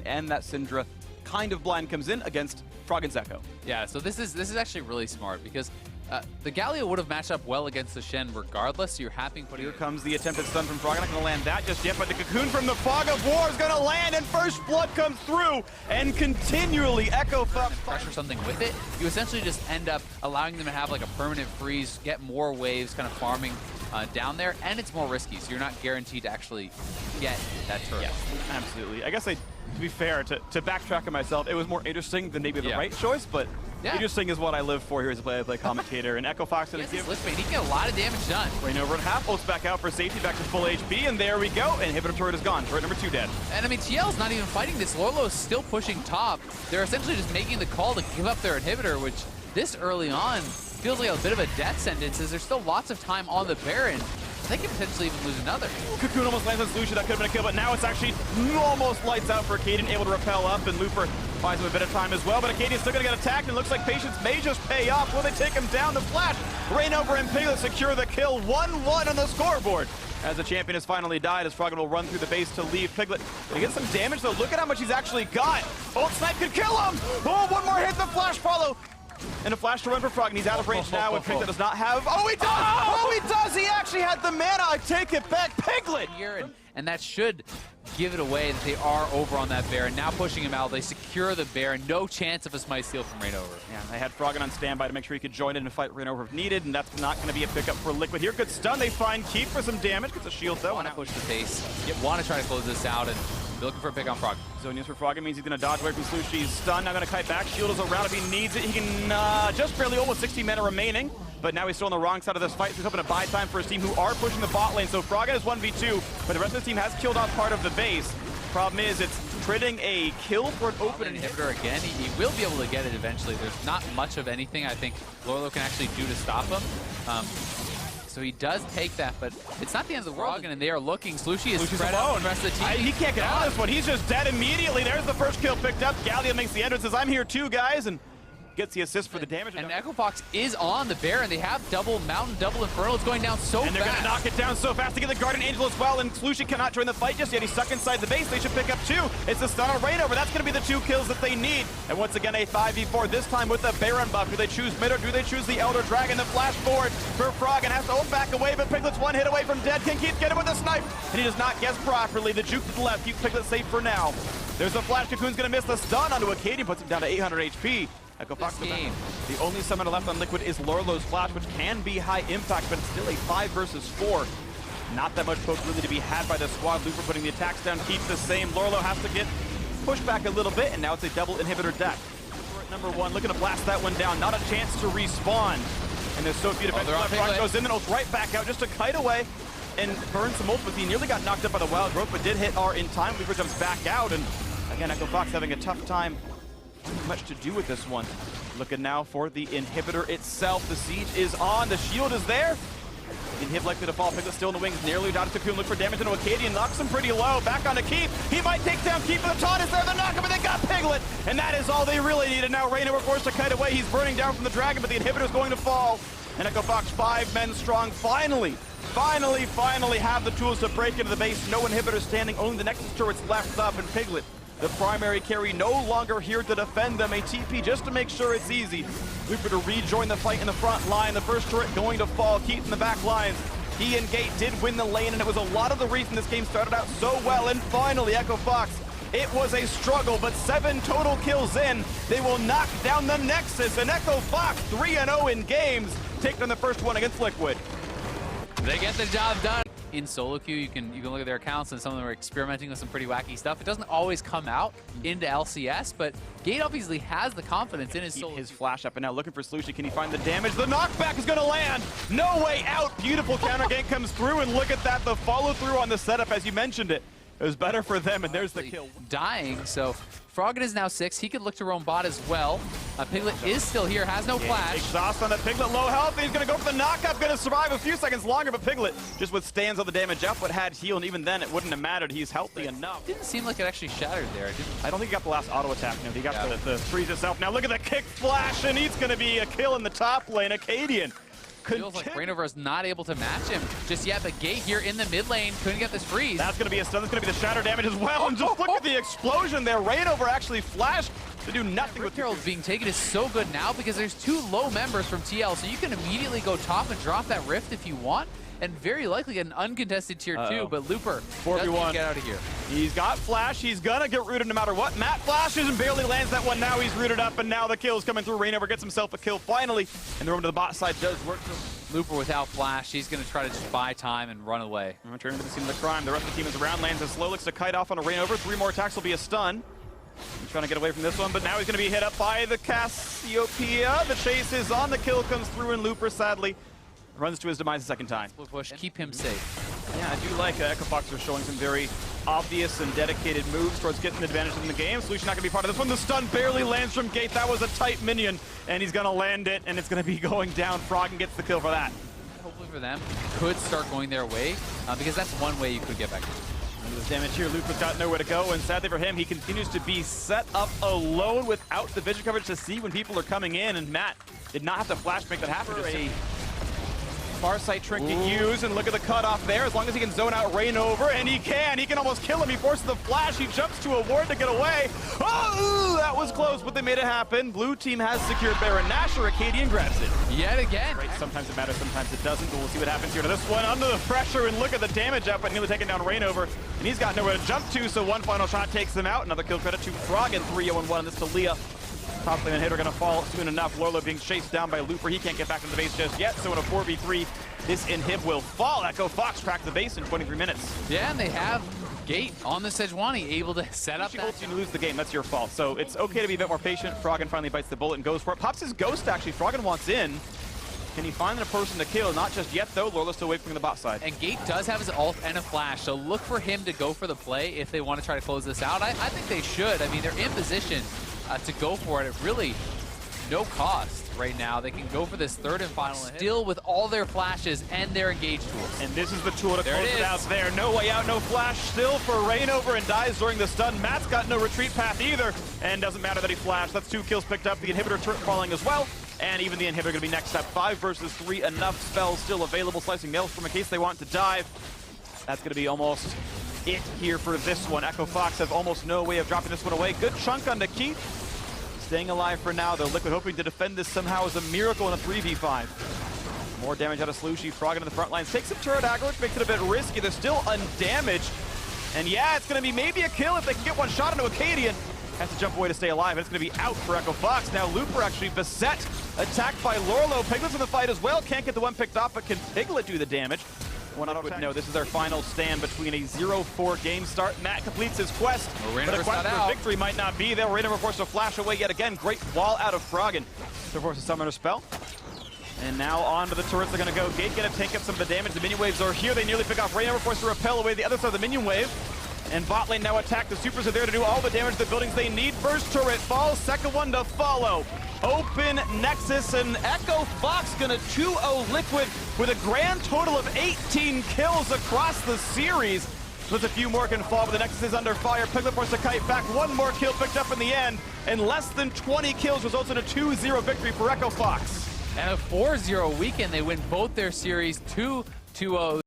and that Syndra kind of blind comes in against Frog and Zeko. Yeah, so this is actually really smart because the Galio would have matched up well against the Shen regardless, so you're happy putting... Here comes the attempted stun from Frog. Not going to land that just yet, but the Cocoon from the Fog of War is going to land, and First Blood comes through, and continually Echo pressure something with it. You essentially just end up allowing them to have like a permanent freeze, get more waves, kind of farming down there, and it's more risky, so you're not guaranteed to actually get that turret. Yeah, absolutely. I guess to be fair, to backtrack on myself, it was more interesting than maybe the right choice, but interesting is what I live for here as a play-by-play commentator. And Echo Fox going to give... He can get a lot of damage done. Rain over at half, ults back out for safety, back to full HP, and there we go. Inhibitor turret is gone. Turret number 2 dead. And I mean, TL's not even fighting this. LoLLO is still pushing top. They're essentially just making the call to give up their inhibitor, which this early on feels like a bit of a death sentence, as there's still lots of time on the Baron. They could potentially even lose another. Cocoon almost lands on Solution. That could have been a kill, but now it's actually almost lights out for Akaadian, able to repel up, and Looper finds him a bit of time as well, but Akaadian's still going to get attacked, and it looks like Patience may just pay off. Will they take him down? The flash! Rain over and Piglet secure the kill. 1-1 on the scoreboard. As the champion has finally died, as Froggen will run through the base to leave Piglet. But he gets some damage, though. Look at how much he's actually got. Ult Snipe could kill him! Oh, one more hit, the flash follow! And a flash to run for Frog, and he's out of range now, and Piglet does not have... Oh, he does! Oh, he does! He actually had the mana! I take it back, Piglet! Here, and that should give it away that they are over on that Baron. Now pushing him out, they secure the Baron. No chance of a smite steal from Rainover. Yeah, they had Froggen on standby to make sure he could join in and fight Rainover if needed, and that's not going to be a pickup for Liquid here. Good stun, they find Keep for some damage. Gets a shield, though. Want to push the base. Want to try to close this out, and be looking for a pick on Frog. Zonius for Froggen means he's going to dodge away from Slushy's stun. Now going to kite back. Shield is around if he needs it. He can just barely, almost 60 mana remaining. But now he's still on the wrong side of this fight. So he's hoping to buy time for his team, who are pushing the bot lane. So Froggen is 1v2, but the rest of his team has killed off part of the base. Problem is, it's trading a kill for an open inhibitor again. He will be able to get it eventually. There's not much of anything I think LoLLO can actually do to stop him. So he does take that, but it's not the end of the world, and they are looking. Slushy is spread out. The rest of the team. He can't get out of this one. He's just dead immediately. There's the first kill picked up. Galio makes the entrance, says, I'm here too, guys, and gets the assist for the damage. And Echo Fox is on the Baron. They have double Mountain, double Infernal. It's going down so fast. And they're going to knock it down so fast to get the Guardian Angel as well, and Slushy cannot join the fight just yet. He's stuck inside the base. They should pick up 2. It's the stun on Rainover. That's going to be the 2 kills that they need. And once again, a 5v4, this time with the Baron buff. Do they choose mid or do they choose the Elder Dragon? The flash forward for Frog and has to ult back away, but Piglet's 1 hit away from dead. Can Keith get him with a snipe? And he does not guess properly. The juke to the left keeps Piglet safe for now. There's the flash. Cocoon's going to miss the stun onto Akaadian, puts him down to 800 HP. Echo Fox the only summoner left on Liquid is LoLLO's flash, which can be high impact, but it's still a 5 versus 4. Not that much poke really to be had by the squad. Looper putting the attacks down, keeps the same. LoLLO has to get pushed back a little bit, and now it's a double inhibitor deck. Number 1, looking to blast that one down. Not a chance to respawn. And there's so few defensive left. Frog goes in and ults right back out just to kite away and burn some ultimates. He nearly got knocked up by the wild growth, but did hit R in time. Looper jumps back out, and again, Echo Fox having a tough time. Much to do with this one. Looking now for the inhibitor itself. The siege is on. The shield is there. The inhib likely to fall. Piglet still in the wings. Nearly down to Cocoon. Look for damage into Akaadian. Knocks him pretty low. Back onto Keep. He might take down Keep, but the taunt is there. The knockup, but they got Piglet. And that is all they really needed. Now Rainover forced to kite away. He's burning down from the dragon, but the inhibitor is going to fall. And Echo Fox, 5 men strong. Finally have the tools to break into the base. No inhibitor standing. Only the Nexus turrets left up, and Piglet, the primary carry, no longer here to defend them. A TP just to make sure it's easy. Looper to rejoin the fight in the front line. The first turret going to fall. Keep in the back lines. He and Gate did win the lane, and it was a lot of the reason this game started out so well. And finally, Echo Fox, it was a struggle, but 7 total kills in. They will knock down the Nexus, and Echo Fox 3-0 in games, taking on the first one against Liquid. They get the job done. In solo queue, you can look at their accounts, and some of them are experimenting with some pretty wacky stuff. It doesn't always come out into LCS, but Gate obviously has the confidence in his solo. His flash up, and now looking for Slushy. Can he find the damage? The knockback is going to land. No way out. Beautiful counter gank comes through, and look at that. The follow through on the setup, as you mentioned it. It was better for them, and there's the kill. Dying, so Froggen is now 6. He could look to roam bot as well. Piglet is still here, has no flash. Exhaust on the Piglet, low health. He's going to go for the knockup, going to survive a few seconds longer, but Piglet just withstands all the damage. Output had heal, and even then it wouldn't have mattered. He's healthy enough. Didn't seem like it actually shattered there. I don't think he got the last auto attack. No, he got the freeze itself. Now look at the kick flash, and he's going to be a kill in the top lane. Akaadian Feels like Rainover is not able to match him just yet, but Gate here in the mid lane couldn't get this freeze. That's going to be a stun. That's going to be the shatter damage as well. And just look at the explosion there. Rainover actually flashed to do nothing with Herald being taken is so good now because there's 2 low members from TL, so you can immediately go top and drop that Rift if you want, and very likely get an uncontested tier 2, but Looper 4v1. Get out of here. He's got flash. He's gonna get rooted no matter what. Matt flashes and barely lands that one. Now he's rooted up, and now the kill's coming through. Rainover gets himself a kill finally, and the roam to the bot side does work. Looper without flash, he's gonna try to just buy time and run away. Returning to the scene of the crime. The rest of the team is around. Lands a slow, looks to kite off on a Rainover. 3 more attacks will be a stun. He's trying to get away from this one, but now he's gonna be hit up by the Cassiopeia. The chase is on. The kill comes through, and Looper sadly runs to his demise a second time. Split push, keep him safe. Yeah, I do like Echo Fox are showing some very obvious and dedicated moves towards getting the advantage in the game. Solution not going to be part of this one. The stun barely lands from Gate. That was a tight minion, and he's going to land it, and it's going to be going down. Froggen gets the kill for that. Hopefully for them, could start going their way, because that's one way you could get back. Under this damage here, Luke has got nowhere to go, and sadly for him, he continues to be set up alone without the vision coverage to see when people are coming in, and Matt did not have to flash to make that happen. Farsight trinket used, and look at the cutoff there. As long as he can zone out Rainover, and he can almost kill him. He forces the flash, he jumps to a ward to get away. Oh, that was close, but they made it happen. Blue team has secured Baron Nashor. Arcadian grabs it. Yet again. Right, sometimes it matters, sometimes it doesn't, but we'll see what happens here to this one. Under the pressure, and look at the damage output, nearly taking down Rainover, and he's got nowhere to jump to, so one final shot takes them out. Another kill credit to Froggen, 3-0-1 on this to Leah. Top lane hitter gonna fall soon enough. Lolo being chased down by Looper. He can't get back to the base just yet, so in a 4v3, this inhib will fall. Echo Fox cracked the base in 23 minutes. Yeah, and they have Gate on the Sejuani able to set up that. You lose the game, that's your fault. So it's okay to be a bit more patient. Froggen finally bites the bullet and goes for it. Pops his ghost, actually. Froggen wants in. Can he find a person to kill? Not just yet, though. Lorla's still waiting from the bot side. And Gate does have his ult and a flash, so look for him to go for the play if they want to try to close this out. I think they should. I mean, they're in position to go for it at really no cost right now. They can go for this third and final hit. Still with all their flashes and their engage tools. And this is the tool to close it out there. No way out, no flash still for Rainover, and dies during the stun. Matt's got no retreat path either, and doesn't matter that he flashed. That's 2 kills picked up. The inhibitor turret falling as well. And even the inhibitor gonna be next up. 5 versus 3, enough spells still available. Slicing Maelstrom in case they want to dive. That's gonna be almost it here for this one. Echo Fox has almost no way of dropping this one away. Good chunk on the Keith. Staying alive for now, though. Liquid hoping to defend this somehow is a miracle in a 3v5. More damage out of Slushy. Froggen in the front lines. Takes some turret aggro, which makes it a bit risky. They're still undamaged. And yeah, it's gonna be maybe a kill if they can get one shot into Acadian. Has to jump away to stay alive. It's going to be out for Echo Fox. Now Looper actually beset. Attacked by Lorlo. Piglet's in the fight as well. Can't get the one picked off, but can Piglet do the damage? No, this is their final stand between a 0-4 game start. Matt completes his quest, but a quest for victory might not be there. Rainover forced to flash away yet again. Great wall out of Froggen. So forces a summoner spell. And now on to the turrets they're going to go. Gate gonna take up some of the damage. The minion waves are here. They nearly pick off Rainover, forced to repel away the other side of the minion wave. And bot lane now attacked. The supers are there to do all the damage to the buildings they need. First turret falls, second one to follow. Open Nexus, and Echo Fox gonna 2-0 Liquid with a grand total of 18 kills across the series. There's a few more can fall, but the Nexus is under fire. Piglet forced to kite back. One more kill picked up in the end, and less than 20 kills results in a 2-0 victory for Echo Fox. And a 4-0 weekend, they win both their series 2-0.